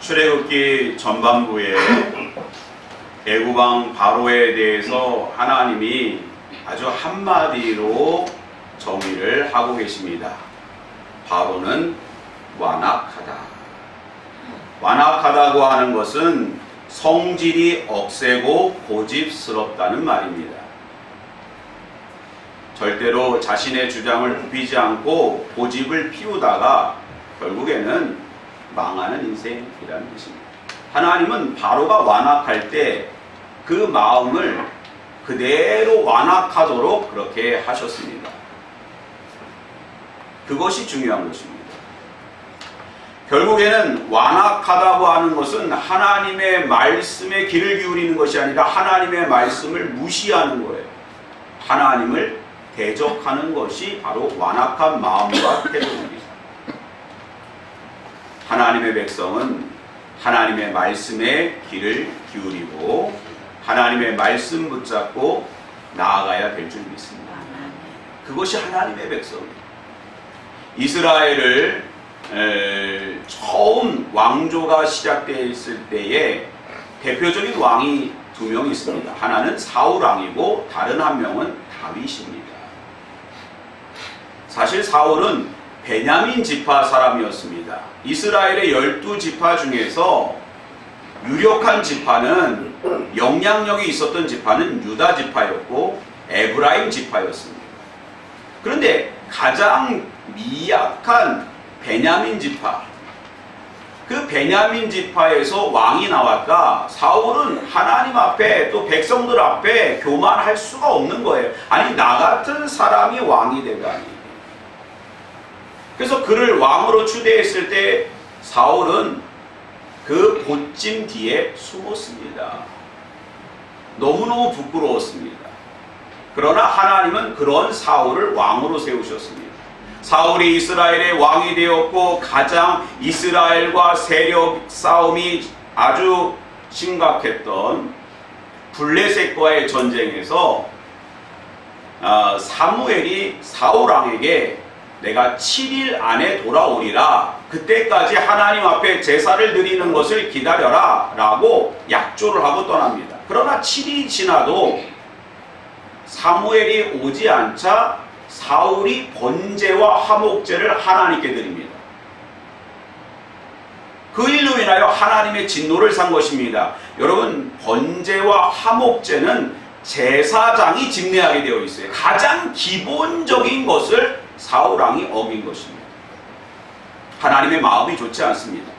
출애굽기 전반부에 애굽왕 바로에 대해서 하나님이 아주 한마디로 정의를 하고 계십니다. 바로는 완악하다. 완악하다고 하는 것은 성질이 억세고 고집스럽다는 말입니다. 절대로 자신의 주장을 굽히지 않고 고집을 피우다가 결국에는 망하는 인생이라는 것입니다. 하나님은 바로가 완악할 때 그 마음을 그대로 완악하도록 그렇게 하셨습니다. 그것이 중요한 것입니다. 결국에는 완악하다고 하는 것은 하나님의 말씀에 귀를 기울이는 것이 아니라 하나님의 말씀을 무시하는 거예요. 하나님을 대적하는 것이 바로 완악한 마음과 태도입니다. 하나님의 백성은 하나님의 말씀에 귀를 기울이고 하나님의 말씀 붙잡고 나아가야 될 줄 믿습니다. 그것이 하나님의 백성입니다. 이스라엘을 처음 왕조가 시작되어 있을 때에 대표적인 왕이 두 명 있습니다. 하나는 사울 왕이고 다른 한 명은 다윗입니다. 사실 사울은 베냐민 지파 사람이었습니다. 이스라엘의 12지파 중에서 유력한 지파는 영향력이 있었던 지파는 유다 지파였고 에브라임 지파였습니다. 그런데 가장 미약한 베냐민 지파, 그 베냐민 지파에서 왕이 나왔다. 사울은 하나님 앞에 또 백성들 앞에 교만할 수가 없는 거예요. 아니 나 같은 사람이 왕이 되다니. 그래서 그를 왕으로 추대했을 때 사울은 그 보찜 뒤에 숨었습니다. 너무너무 부끄러웠습니다. 그러나 하나님은 그런 사울을 왕으로 세우셨습니다. 사울이 이스라엘의 왕이 되었고 가장 이스라엘과 세력 싸움이 아주 심각했던 블레셋과의 전쟁에서 사무엘이 사울 왕에게 내가 7일 안에 돌아오리라. 그때까지 하나님 앞에 제사를 드리는 것을 기다려라 라고 약조를 하고 떠납니다. 그러나 7일이 지나도 사무엘이 오지 않자 사울이 번제와 화목제를 하나님께 드립니다. 그 일로 인하여 하나님의 진노를 산 것입니다. 여러분, 번제와 화목제는 제사장이 집례하게 되어 있어요. 가장 기본적인 것을 사울 왕이 어긴 것입니다. 하나님의 마음이 좋지 않습니다.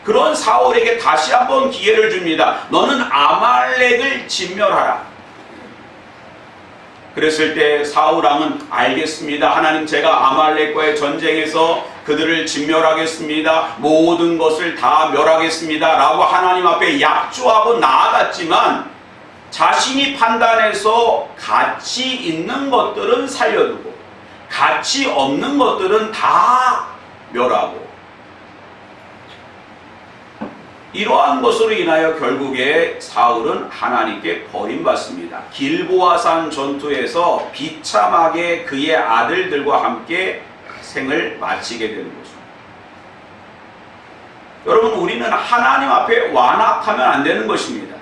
그런 사울에게 다시 한번 기회를 줍니다. 너는 아말렉을 진멸하라. 그랬을 때 사울 왕은 알겠습니다. 하나님, 제가 아말렉과의 전쟁에서 그들을 진멸하겠습니다. 모든 것을 다 멸하겠습니다. 라고 하나님 앞에 약조하고 나아갔지만 자신이 판단해서 가치 있는 것들은 살려두고 가치 없는 것들은 다 멸하고, 이러한 것으로 인하여 결국에 사울은 하나님께 버림받습니다. 길보아산 전투에서 비참하게 그의 아들들과 함께 생을 마치게 되는 것입니다. 여러분, 우리는 하나님 앞에 완악하면 안 되는 것입니다.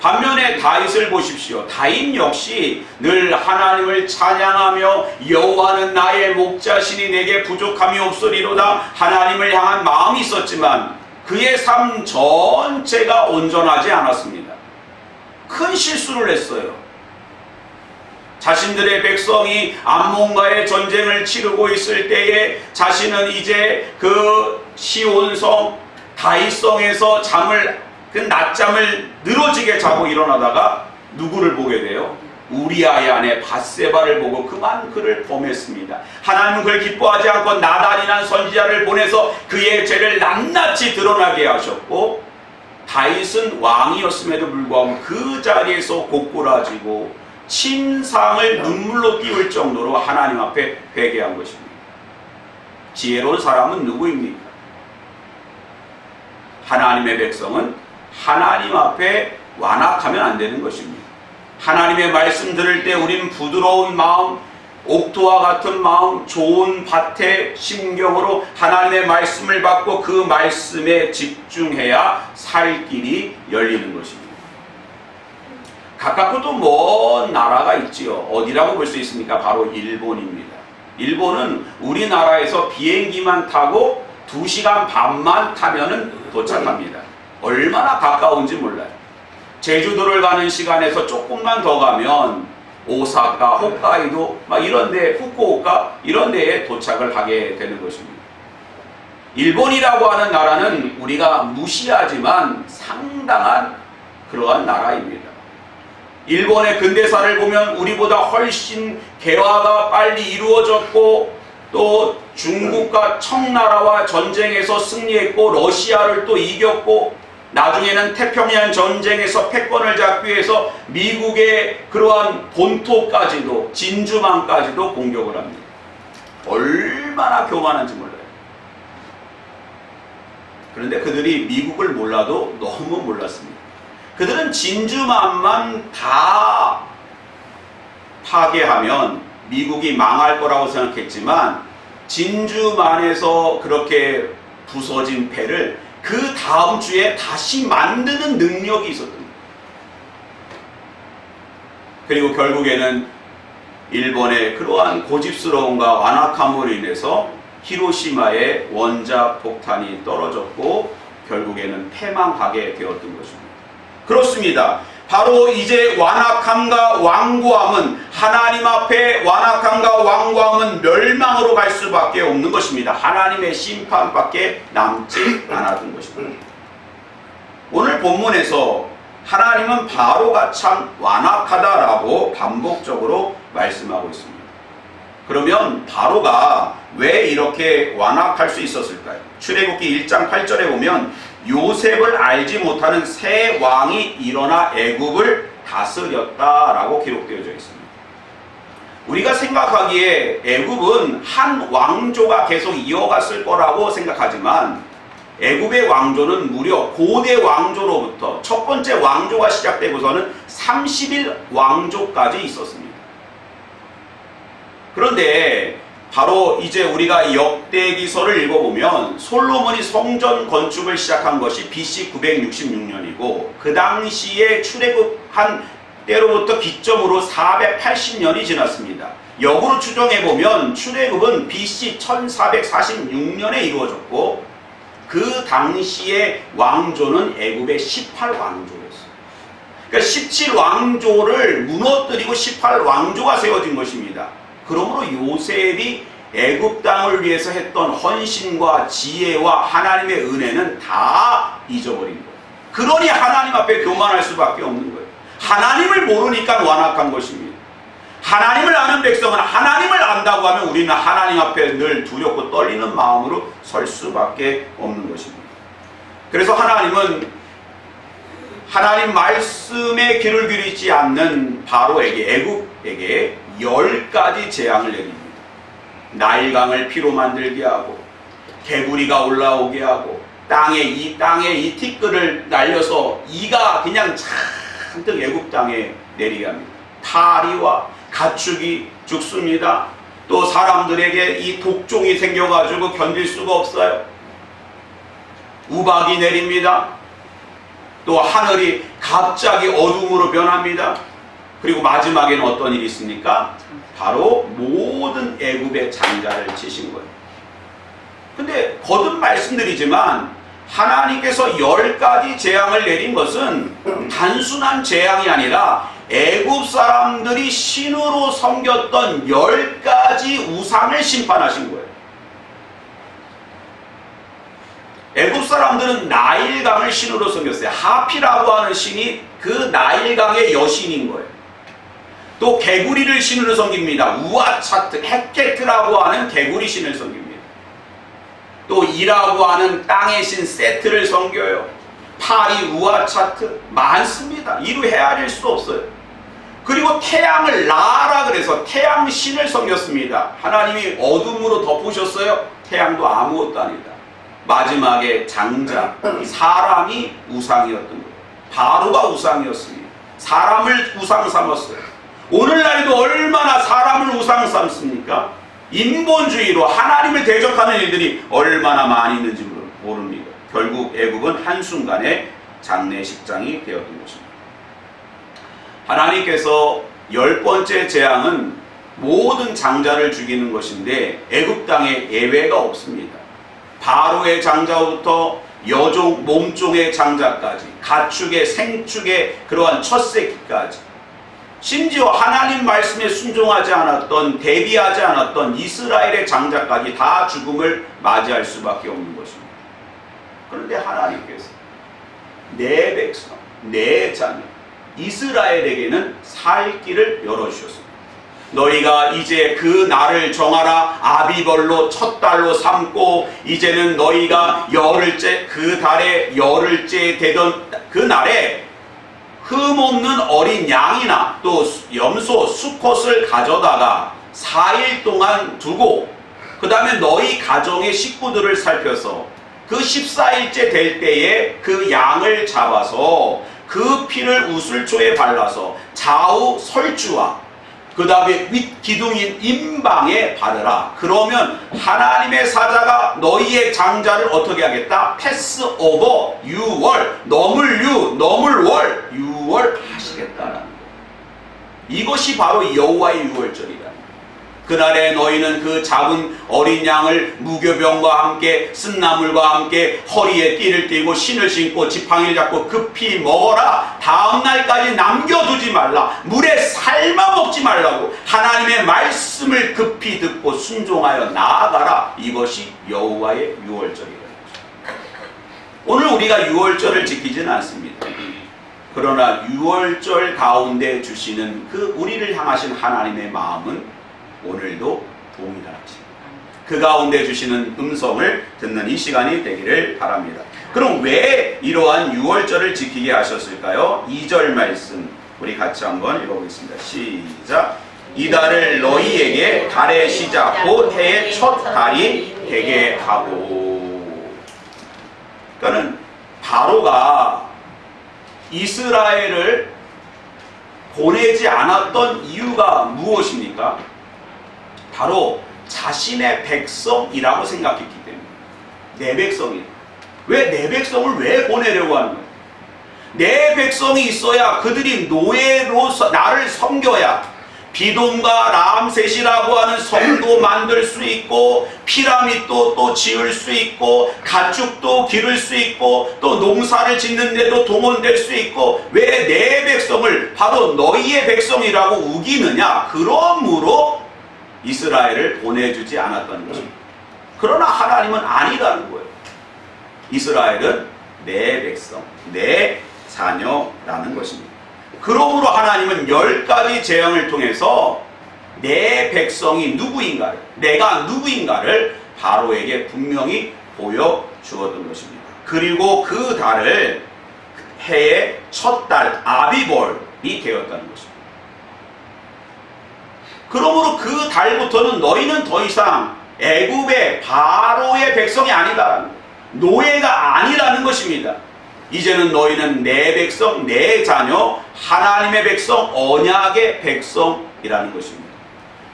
반면에 다윗을 보십시오. 다윗 역시 늘 하나님을 찬양하며 여호와는 나의 목자시니 내게 부족함이 없으리로다 하나님을 향한 마음이 있었지만 그의 삶 전체가 온전하지 않았습니다. 큰 실수를 했어요. 자신들의 백성이 암몬과의 전쟁을 치르고 있을 때에 자신은 이제 그 시온성 다윗성에서 그 낮잠을 늘어지게 자고 일어나다가 누구를 보게 돼요? 우리아의 아내 밧세바를 보고 그만 그를 범했습니다. 하나님은 그를 기뻐하지 않고 나단이란 선지자를 보내서 그의 죄를 낱낱이 드러나게 하셨고, 다윗은 왕이었음에도 불구하고 그 자리에서 고꾸라지고 침상을 눈물로 띄울 정도로 하나님 앞에 회개한 것입니다. 지혜로운 사람은 누구입니까? 하나님의 백성은 하나님 앞에 완악하면 안 되는 것입니다. 하나님의 말씀 들을 때 우리는 부드러운 마음, 옥토와 같은 마음, 좋은 밭의 심경으로 하나님의 말씀을 받고 그 말씀에 집중해야 살 길이 열리는 것입니다. 가깝고도 먼 나라가 있지요. 어디라고 볼 수 있습니까? 바로 일본입니다. 일본은 우리나라에서 비행기만 타고 2시간 반만 타면은 도착합니다. 얼마나 가까운지 몰라요. 제주도를 가는 시간에서 조금만 더 가면 오사카, 홋카이도 막 이런데, 후쿠오카 이런 데에 도착을 하게 되는 것입니다. 일본이라고 하는 나라는 우리가 무시하지만 상당한 그러한 나라입니다. 일본의 근대사를 보면 우리보다 훨씬 개화가 빨리 이루어졌고, 또 중국과 청나라와 전쟁에서 승리했고, 러시아를 또 이겼고, 나중에는 태평양 전쟁에서 패권을 잡기 위해서 미국의 그러한 본토까지도, 진주만까지도 공격을 합니다. 얼마나 교만한지 몰라요. 그런데 그들이 미국을 몰라도 너무 몰랐습니다. 그들은 진주만만 다 파괴하면 미국이 망할 거라고 생각했지만, 진주만에서 그렇게 부서진 패를 그 다음 주에 다시 만드는 능력이 있었던 거예요. 그리고 결국에는 일본의 그러한 고집스러움과 완악함으로 인해서 히로시마에 원자 폭탄이 떨어졌고 결국에는 패망하게 되었던 것입니다. 그렇습니다. 바로 이제 완악함과 완고함은, 하나님 앞에 완악함과 완고함은 멸망으로 갈 수밖에 없는 것입니다. 하나님의 심판밖에 남지 않았던 것입니다. 오늘 본문에서 하나님은 바로가 참 완악하다라고 반복적으로 말씀하고 있습니다. 그러면 바로가 왜 이렇게 완악할 수 있었을까요? 출애굽기 1장 8절에 보면 요셉을 알지 못하는 새 왕이 일어나 애굽을 다스렸다라고 기록되어져 있습니다. 우리가 생각하기에 애굽은 한 왕조가 계속 이어갔을 거라고 생각하지만, 애굽의 왕조는 무려 고대 왕조로부터 첫 번째 왕조가 시작되고서는 30일 왕조까지 있었습니다. 그런데 바로 이제 우리가 역대기서를 읽어보면 솔로몬이 성전 건축을 시작한 것이 BC 966년이고 그 당시에 출애굽한 때로부터 기점으로 480년이 지났습니다. 역으로 추정해보면 출애굽은 BC 1446년에 이루어졌고 그 당시의 왕조는 애굽의 18왕조였어요. 그러니까 17왕조를 무너뜨리고 18왕조가 세워진 것입니다. 그러므로 요셉이 애굽 땅을 위해서 했던 헌신과 지혜와 하나님의 은혜는 다 잊어버린 거예요. 그러니 하나님 앞에 교만할 수밖에 없는 거예요. 하나님을 모르니까 완악한 것입니다. 하나님을 아는 백성은 하나님을 안다고 하면 우리는 하나님 앞에 늘 두렵고 떨리는 마음으로 설 수밖에 없는 것입니다. 그래서 하나님은 하나님 말씀에 귀를 기울이지 않는 바로에게, 애굽에게 10가지 재앙을 내립니다. 나일강을 피로 만들게 하고, 개구리가 올라오게 하고, 땅에 이 티끌을 날려서 이가 그냥 잔뜩 애굽 땅에 내리게 합니다. 파리와 가축이 죽습니다. 또 사람들에게 이 독종이 생겨가지고 견딜 수가 없어요. 우박이 내립니다. 또 하늘이 갑자기 어둠으로 변합니다. 그리고 마지막에는 어떤 일이 있습니까? 바로 모든 애굽의 장자를 치신 거예요. 근데 거듭 말씀드리지만 하나님께서 10가지 재앙을 내린 것은 단순한 재앙이 아니라 애굽 사람들이 신으로 섬겼던 10가지 우상을 심판하신 거예요. 애굽 사람들은 나일강을 신으로 섬겼어요. 하피라고 하는 신이 그 나일강의 여신인 거예요. 또 개구리를 신으로 섬깁니다. 우아차트, 헤케트라고 하는 개구리 신을 섬깁니다. 또 이라고 하는 땅의 신 세트를 섬겨요. 파리, 우아차트 많습니다. 이루 헤아릴 수 없어요. 그리고 태양을 라라 그래서 태양 신을 섬겼습니다. 하나님이 어둠으로 덮으셨어요. 태양도 아무것도 아니다. 마지막에 장자, 사람이 우상이었던 거예요. 바로가 우상이었습니다. 사람을 우상 삼았어요. 오늘날에도 얼마나 사람을 우상 삼습니까? 인본주의로 하나님을 대적하는 일들이 얼마나 많이 있는지 모릅니다. 결국 애굽은 한순간에 장례식장이 되었던 것입니다. 하나님께서 10번째 재앙은 모든 장자를 죽이는 것인데 애굽 땅에 예외가 없습니다. 바로의 장자부터 여종, 몸종의 장자까지, 가축의, 생축의 그러한 첫 새끼까지, 심지어 하나님 말씀에 순종하지 않았던, 대비하지 않았던 이스라엘의 장자까지 다 죽음을 맞이할 수밖에 없는 것입니다. 그런데 하나님께서 내 백성, 내 자녀 이스라엘에게는 살 길을 열어주셨습니다. 너희가 이제 그 날을 정하라. 아비벌로 첫 달로 삼고 이제는 너희가 열흘째, 그 달에 열흘째 되던 그 날에 흠없는 어린 양이나 또 염소, 수컷을 가져다가 4일 동안 두고 그 다음에 너희 가정의 식구들을 살펴서 그 14일째 될 때에 그 양을 잡아서 그 피를 우슬초에 발라서 좌우 설주와 그 다음에 윗기둥인 임방에 바르라. 그러면 하나님의 사자가 너희의 장자를 어떻게 하겠다? 패스오버 유월, 넘을 월, 유월 하시겠다라는 거예요. 이것이 바로 여호와의 유월절이다. 그날에 너희는 그 잡은 어린 양을 무교병과 함께 쓴나물과 함께 허리에 띠를 띠고 신을 신고 지팡이를 잡고 급히 먹어라. 다음 날까지 남겨두지 말라. 물에 삶아 먹지 말라고. 하나님의 말씀을 급히 듣고 순종하여 나아가라. 이것이 여호와의 유월절이다. 오늘 우리가 유월절을 지키지는 않습니다. 그러나 유월절 가운데 주시는 그 우리를 향하신 하나님의 마음은 오늘도 동일하십니다. 그 가운데 주시는 음성을 듣는 이 시간이 되기를 바랍니다. 그럼 왜 이러한 유월절을 지키게 하셨을까요? 2절 말씀 우리 같이 한번 읽어보겠습니다. 시작. 이달을 너희에게 달의 시작 곧 해의 첫 달이 되게 하고. 그러니까는 바로가 이스라엘을 보내지 않았던 이유가 무엇입니까? 바로 자신의 백성이라고 생각했기 때문에. 내 백성이다. 왜 내 백성을 왜 보내려고 하는 거야? 내 백성이 있어야 그들이 노예로 나를 섬겨야 비돔과 라암셋이라고 하는 성도 만들 수 있고 피라밋도 또 지을 수 있고 가축도 기를 수 있고 또 농사를 짓는데도 동원될 수 있고 왜 내 백성을 바로 너희의 백성이라고 우기느냐? 그러므로 이스라엘을 보내주지 않았다는 것입니다. 그러나 하나님은 아니라는 거예요. 이스라엘은 내 백성, 내 자녀라는 것입니다. 그러므로 하나님은 10가지 재앙을 통해서 내 백성이 누구인가를, 내가 누구인가를 바로에게 분명히 보여주었던 것입니다. 그리고 그 달을 해의 첫 달 아비벌이 되었다는 것입니다. 그러므로 그 달부터는 너희는 더 이상 애굽의 바로의 백성이 아니다라는 거예요. 노예가 아니라는 것입니다. 이제는 너희는 내 백성, 내 자녀, 하나님의 백성, 언약의 백성이라는 것입니다.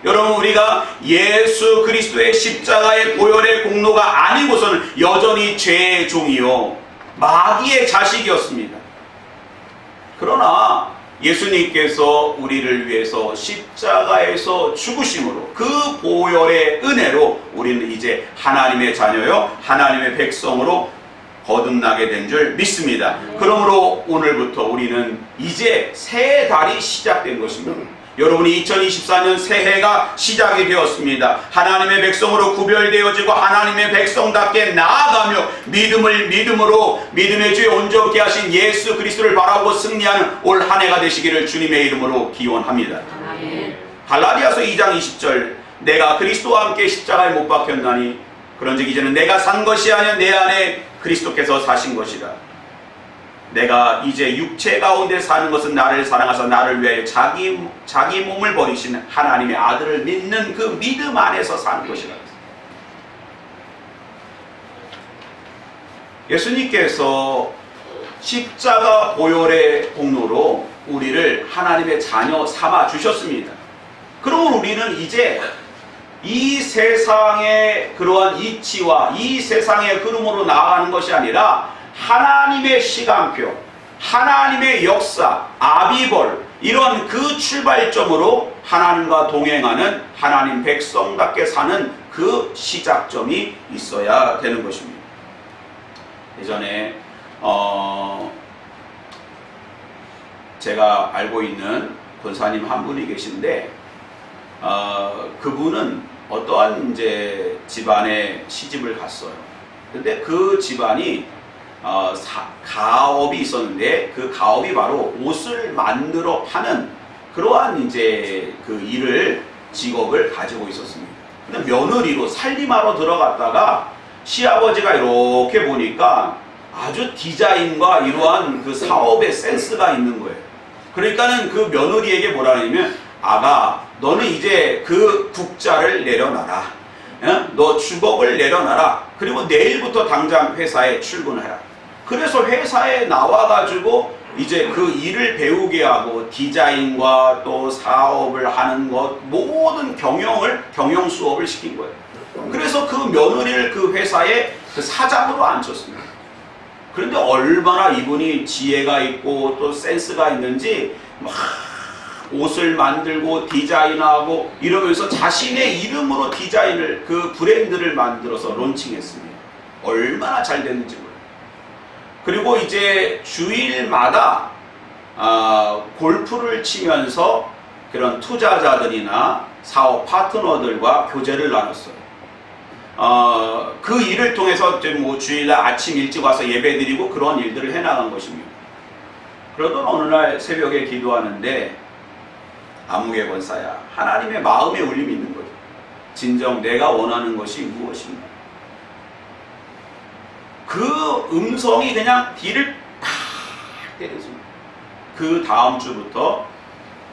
여러분, 우리가 예수 그리스도의 십자가의 보혈의 공로가 아니고서는 여전히 죄의 종이요 마귀의 자식이었습니다. 그러나 예수님께서 우리를 위해서 십자가에서 죽으심으로 그 보혈의 은혜로 우리는 이제 하나님의 자녀요 하나님의 백성으로 거듭나게 된 줄 믿습니다. 그러므로 오늘부터 우리는 이제 새 달이 시작된 것입니다. 여러분이 2024년 새해가 시작이 되었습니다. 하나님의 백성으로 구별되어지고 하나님의 백성답게 나아가며 믿음으로 믿음의 주에 온전케 하신 예수 그리스도를 바라보고 승리하는 올 한 해가 되시기를 주님의 이름으로 기원합니다. 아멘. 갈라디아서 2장 20절 내가 그리스도와 함께 십자가에 못 박혔나니 그런즉 이제는 내가 산 것이 아니라 내 안에 그리스도께서 사신 것이다. 내가 이제 육체 가운데 사는 것은 나를 사랑하사 나를 위하여 자기 몸을 버리신 하나님의 아들을 믿는 그 믿음 안에서 사는 것이라. 예수님께서 십자가 보혈의 공로로 우리를 하나님의 자녀 삼아 주셨습니다. 그러면 우리는 이제 이 세상의 그러한 이치와 이 세상의 흐름으로 나아가는 것이 아니라 하나님의 시간표, 하나님의 역사, 아비벌, 이런 그 출발점으로 하나님과 동행하는 하나님 백성답게 사는 그 시작점이 있어야 되는 것입니다. 예전에 제가 알고 있는 권사님 한 분이 계신데 그분은 어떠한 이제 집안에 시집을 갔어요. 근데 그 집안이 가업이 있었는데 그 가업이 바로 옷을 만들어 파는 그러한 이제 그 일을 직업을 가지고 있었습니다. 근데 며느리로 살림하러 들어갔다가 시아버지가 이렇게 보니까 아주 디자인과 이러한 그 사업의 센스가 있는 거예요. 그러니까는 그 며느리에게 뭐라 하냐면, 아가, 너는 이제 그 국자를 내려놔라. 너 주걱을 내려놔라. 그리고 내일부터 당장 회사에 출근해라. 그래서 회사에 나와가지고 이제 그 일을 배우게 하고 디자인과 또 사업을 하는 것 모든 경영 수업을 시킨 거예요. 그래서 그 며느리를 그 회사에 그 사장으로 앉혔습니다. 그런데 얼마나 이분이 지혜가 있고 또 센스가 있는지 막 옷을 만들고 디자인하고 이러면서 자신의 이름으로 디자인을 그 브랜드를 만들어서 론칭했습니다. 얼마나 잘 됐는지 몰라요. 그리고 이제 주일마다 골프를 치면서 그런 투자자들이나 사업 파트너들과 교제를 나눴어요. 그 일을 통해서 뭐 주일날 아침 일찍 와서 예배드리고 그런 일들을 해나간 것입니다. 그러던 어느 날 새벽에 기도하는데, 아무개 권사야, 하나님의 마음의 울림이 있는 거죠. 진정 내가 원하는 것이 무엇인가? 그 음성이 그냥 뒤를 팍 때렸습니다. 그 다음 주부터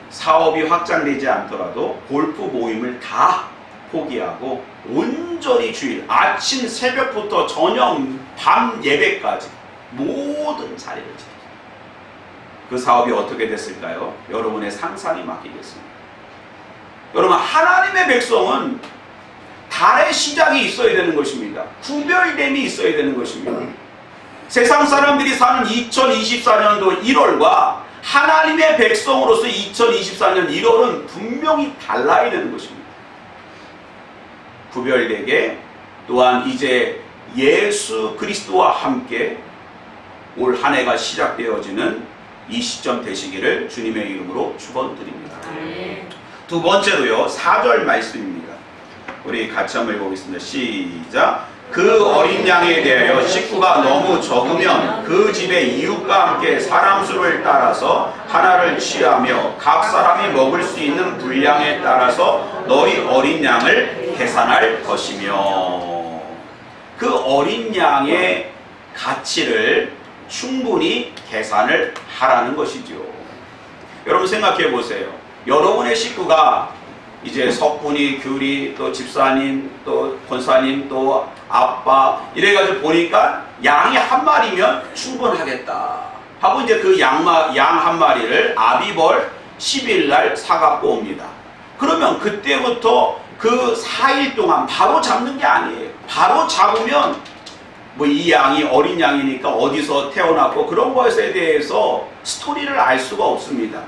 사업이 확장되지 않더라도 골프 모임을 다 포기하고 온전히 주일, 아침 새벽부터 저녁 밤 예배까지 모든 자리를 지켰습니다. 그 사업이 어떻게 됐을까요? 여러분의 상상이 맡기겠습니다. 여러분, 하나님의 백성은 달의 시작이 있어야 되는 것입니다. 구별됨이 있어야 되는 것입니다. 세상 사람들이 사는 2024년도 1월과 하나님의 백성으로서 2024년 1월은 분명히 달라야 되는 것입니다. 구별되게, 또한 이제 예수 그리스도와 함께 올 한 해가 시작되어지는 이 시점 되시기를 주님의 이름으로 축원드립니다. 두 번째로요, 4절 말씀입니다. 우리 같이 한번 읽어보겠습니다. 시작. 그 어린 양에 대하여 식구가 너무 적으면 그 집의 이웃과 함께 사람 수를 따라서 하나를 취하며 각 사람이 먹을 수 있는 분량에 따라서 너희 어린 양을 계산할 것이며, 그 어린 양의 가치를 충분히 계산을 하라는 것이죠. 여러분 생각해 보세요. 여러분의 식구가 이제 석분이, 귤이, 또 집사님, 또 권사님, 또 아빠 이래가지고 보니까 양이 한 마리면 충분하겠다 하고 이제 그 양 한 마리를 아비벌 10일 날 사갖고 옵니다. 그러면 그때부터 그 4일 동안 바로 잡는 게 아니에요. 바로 잡으면 뭐 이 양이 어린 양이니까 어디서 태어났고 그런 것에 대해서 스토리를 알 수가 없습니다.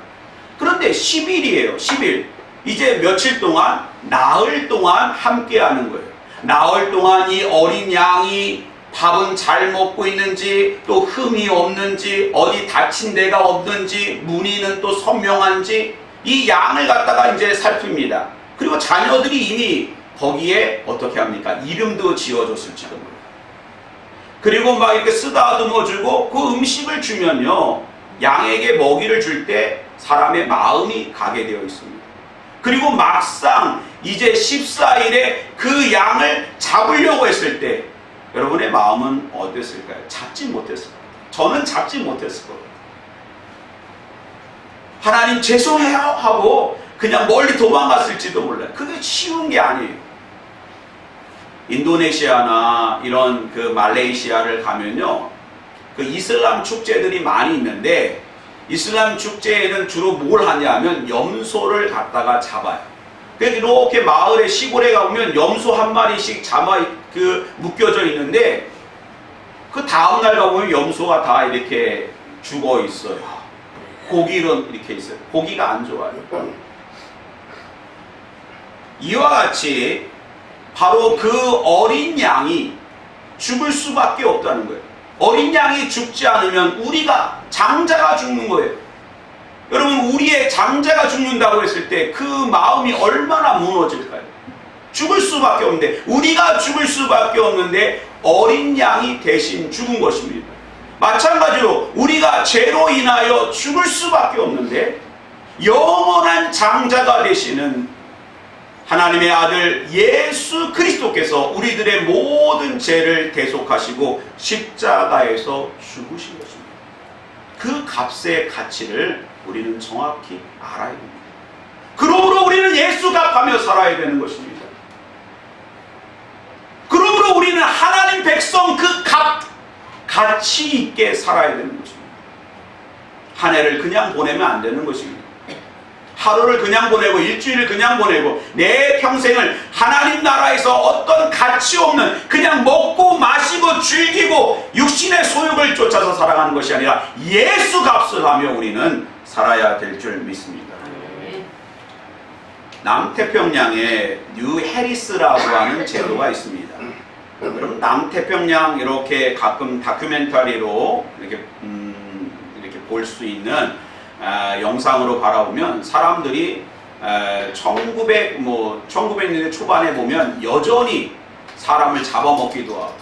그런데 10일이에요. 10일. 이제 며칠 동안, 나흘 동안 함께 하는 거예요. 나흘 동안 이 어린 양이 밥은 잘 먹고 있는지, 또 흠이 없는지, 어디 다친 데가 없는지, 무늬는 또 선명한지, 이 양을 갖다가 이제 살핍니다. 그리고 자녀들이 이미 거기에 어떻게 합니까? 이름도 지어줬을지도 몰라요. 그리고 막 이렇게 쓰다듬어 주고 그 음식을 주면요, 양에게 먹이를 줄 때 사람의 마음이 가게 되어 있습니다. 그리고 막상 이제 14일에 그 양을 잡으려고 했을 때 여러분의 마음은 어땠을까요? 잡지 못했을 거예요. 저는 잡지 못했을 거예요. 하나님 죄송해요 하고 그냥 멀리 도망갔을지도 몰라요. 그게 쉬운 게 아니에요. 인도네시아나 이런 그 말레이시아를 가면요, 그 이슬람 축제들이 많이 있는데 이슬람 축제에는 주로 뭘 하냐면 염소를 갖다가 잡아요. 그래서 이렇게 마을에 시골에 가보면 염소 한 마리씩 묶여져 있는데 그 다음날 가보면 염소가 다 이렇게 죽어 있어요. 고기는 이렇게 있어요. 고기가 안 좋아요. 이와 같이 바로 그 어린 양이 죽을 수밖에 없다는 거예요. 어린 양이 죽지 않으면 우리가 장자가 죽는 거예요. 여러분, 우리의 장자가 죽는다고 했을 때 그 마음이 얼마나 무너질까요? 죽을 수밖에 없는데, 우리가 죽을 수밖에 없는데 어린 양이 대신 죽은 것입니다. 마찬가지로 우리가 죄로 인하여 죽을 수밖에 없는데 영원한 장자가 되시는 하나님의 아들 예수 그리스도께서 우리들의 모든 죄를 대속하시고 십자가에서 죽으신 것입니다. 그 값의 가치를 우리는 정확히 알아야 됩니다. 그러므로 우리는 예수 값하며 살아야 되는 것입니다. 그러므로 우리는 하나님 백성 그 가치 있게 살아야 되는 것입니다. 한 해를 그냥 보내면 안 되는 것입니다. 하루를 그냥 보내고 일주일을 그냥 보내고 내 평생을 하나님 나라에서 어떤 가치 없는 그냥 먹고 마시고 즐기고 육신의 소욕을 쫓아서 살아가는 것이 아니라 예수 값을 하며 우리는 살아야 될 줄 믿습니다. 남태평양에 뉴 해리스라고 하는 제도가 있습니다. 그럼 남태평양 이렇게 가끔 다큐멘터리로 이렇게 볼 수 있는 영상으로 바라보면 사람들이 1900년대 초반에 보면 여전히 사람을 잡아먹기도 하고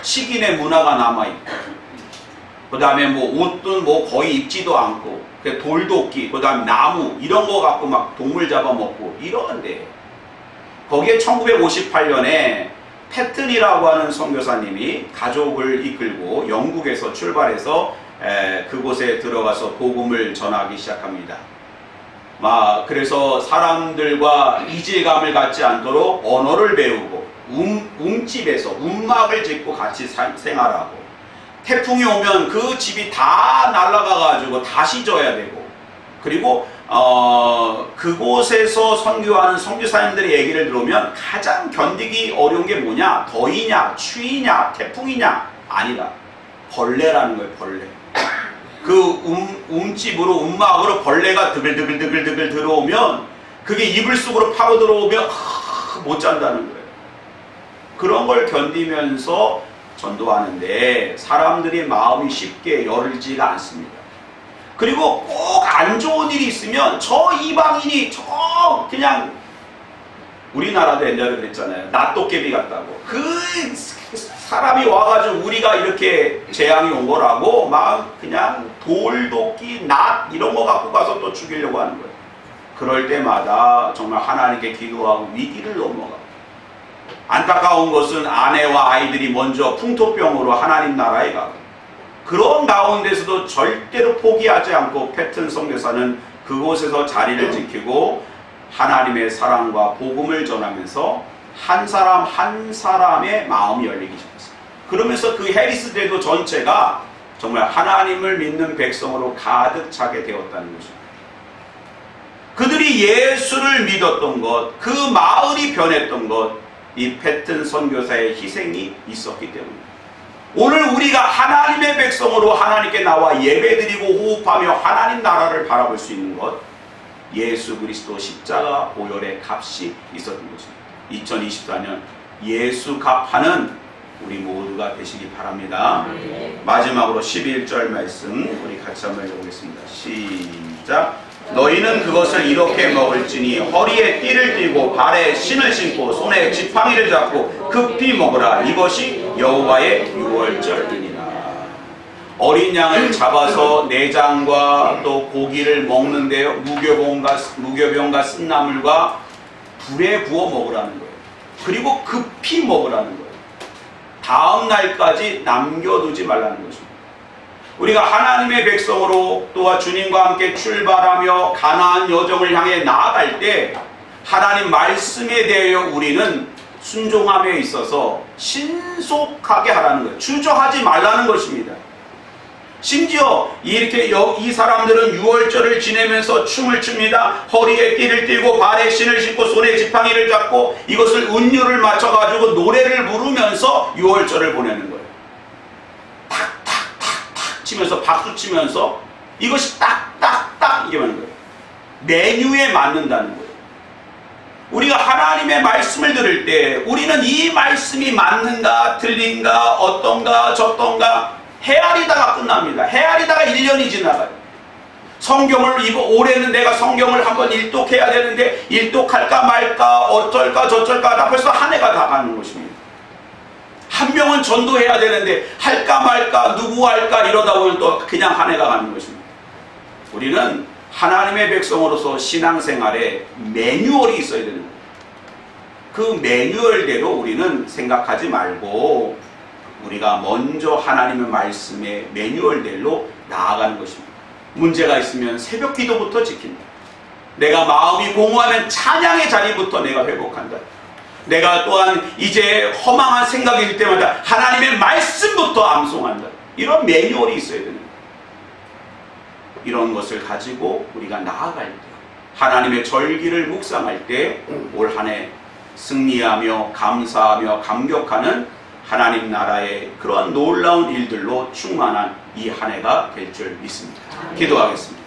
식인의 문화가 남아있고 그 다음에 옷도 거의 입지도 않고 돌도끼 그 다음에 나무 이런 거 갖고 막 동물 잡아먹고 이러는데 거기에 1958년에 패튼이라고 하는 선교사님이 가족을 이끌고 영국에서 출발해서 그곳에 들어가서 복음을 전하기 시작합니다. 그래서 사람들과 이질감을 갖지 않도록 언어를 배우고 움집에서 움막을 짓고 같이 생활하고 태풍이 오면 그 집이 다 날아가 가지고 다시 져야 되고 그리고 그곳에서 선교하는 선교사님들의 얘기를 들으면 가장 견디기 어려운 게 뭐냐? 더위냐? 추위냐? 태풍이냐? 아니라 벌레라는 거예요. 벌레. 그 움집으로 움막으로 벌레가 드글드글 들어오면 그게 이불 속으로 파고 들어오면 못 잔다는 거예요. 그런 걸 견디면서 전도하는데 사람들이 마음이 쉽게 열리지가 않습니다. 그리고 꼭 안 좋은 일이 있으면 저 이방인이 그냥 우리나라도 옛날에 그랬잖아요. 낫도깨비 같다고. 그 사람이 와가지고 우리가 이렇게 재앙이 온 거라고 막 그냥 돌도끼, 낫 이런 거 갖고 가서 또 죽이려고 하는 거예요. 그럴 때마다 정말 하나님께 기도하고 위기를 넘어가고 안타까운 것은 아내와 아이들이 먼저 풍토병으로 하나님 나라에 가고 그런 가운데서도 절대로 포기하지 않고 패튼 선교사는 그곳에서 자리를 지키고 하나님의 사랑과 복음을 전하면서 한 사람 한 사람의 마음이 열리기 시작했어요. 그러면서 그 해리스 제도 전체가 정말 하나님을 믿는 백성으로 가득 차게 되었다는 것입니다. 그들이 예수를 믿었던 것, 그 마을이 변했던 것, 이 패튼 선교사의 희생이 있었기 때문입니다. 오늘 우리가 하나님의 백성으로 하나님께 나와 예배드리고 호흡하며 하나님 나라를 바라볼 수 있는 것, 예수 그리스도 십자가 보혈의 값이 있었던 것입니다. 2024년 예수 값하는 우리 모두가 되시기 바랍니다. 마지막으로 11절 말씀 우리 같이 한번 읽어보겠습니다. 시작. 너희는 그것을 이렇게 먹을지니 허리에 띠를 띠고 발에 신을 신고 손에 지팡이를 잡고 급히 먹으라. 이것이 여호와의 유월절이니라. 어린 양을 잡아서 내장과 또 고기를 먹는데요. 무교병과 쓴나물과 불에 구워 먹으라는 거예요. 그리고 급히 먹으라는 거예요. 다음 날까지 남겨두지 말라는 것입니다. 우리가 하나님의 백성으로 또한 주님과 함께 출발하며 가나안 여정을 향해 나아갈 때 하나님 말씀에 대하여 우리는 순종함에 있어서 신속하게 하라는 거예요. 주저하지 말라는 것입니다. 심지어 이렇게 이 사람들은 유월절을 지내면서 춤을 춥니다. 허리에 띠를 띠고 발에 신을 신고 손에 지팡이를 잡고 이것을 운율을 맞춰가지고 노래를 부르면서 유월절을 보내는 거예요. 탁탁탁탁 치면서 박수 치면서 이것이 딱딱딱 이게 맞는 거예요. 메뉴에 맞는다는 거예요. 우리가 하나님의 말씀을 들을 때 우리는 이 말씀이 맞는가 틀린가 어떤가 저떤가 헤아리다가 끝납니다. 헤아리다가 1년이 지나가요. 성경을 올해는 내가 성경을 한번 일독해야 되는데 일독할까 말까 어쩔까 저쩔까 하다 벌써 한 해가 다 가는 것입니다. 한 명은 전도해야 되는데 할까 말까 누구 할까 이러다 보면 또 그냥 한 해가 가는 것입니다. 우리는 하나님의 백성으로서 신앙생활에 매뉴얼이 있어야 되는 거예요. 그 매뉴얼대로 우리는 생각하지 말고 우리가 먼저 하나님의 말씀의 매뉴얼대로 나아가는 것입니다. 문제가 있으면 새벽 기도부터 지킨다. 내가 마음이 공허하면 찬양의 자리부터 내가 회복한다. 내가 또한 이제 허망한 생각이 들 때마다 하나님의 말씀부터 암송한다. 이런 매뉴얼이 있어야 되는 거예요. 이런 것을 가지고 우리가 나아갈 때 하나님의 절기를 묵상할 때 올 한 해 승리하며 감사하며 감격하는 하나님 나라의 그러한 놀라운 일들로 충만한 이 한 해가 될 줄 믿습니다. 기도하겠습니다.